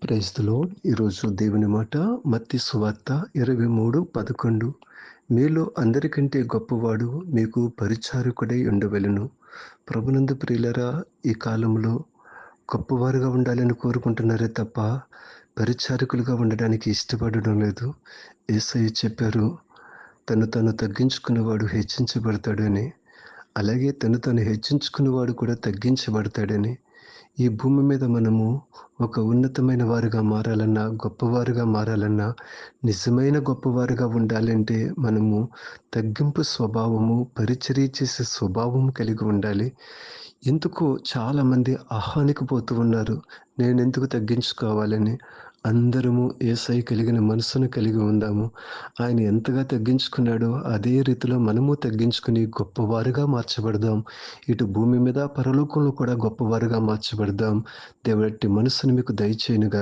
Praise the lord. ఈరోజు దేవుని మాట మత్తయి సువార్త 23:11. మీలో అందరికంటే గొప్పవాడు మీకు పరిచారకుడై ఉండవలెను. ప్రభునందు ప్రియులారా, ఈ కాలంలో గొప్పవారుగా ఉండాలని కోరుకుంటున్నారే తప్ప పరిచారకులుగా ఉండడానికి ఇష్టపడడం లేదు. యేసయ్య చెప్పారు, తను తగ్గించుకున్నవాడు హెచ్చించబడతాడు అని. అలాగే తను హెచ్చించుకున్నవాడు కూడా తగ్గించబడతాడని. ఈ భూమి మీద మనము ఒక ఉన్నతమైన వారుగా మారాలన్నా, గొప్పవారుగా మారాలన్నా, నిజమైన గొప్పవారుగా ఉండాలంటే మనము తగ్గింపు స్వభావము, పరిచర్య చేసే స్వభావము కలిగి ఉండాలి. ఎందుకో చాలామంది అహానికి పోతూ ఉన్నారు. నేనెందుకు తగ్గించుకోవాలని. అందరము యేసయ్య కలిగిన మనసును కలిగి ఉందాము. ఆయన ఎంతగా తగ్గించుకున్నాడో అదే రీతిలో మనము తగ్గించుకుని గొప్పవారుగా మార్చబడదాం. ఇటు భూమి మీద, పరలోకంలో కూడా గొప్పవారుగా మార్చబడదాం. దేవుడట్టి మనసును మీకు దయచేయునుగాక.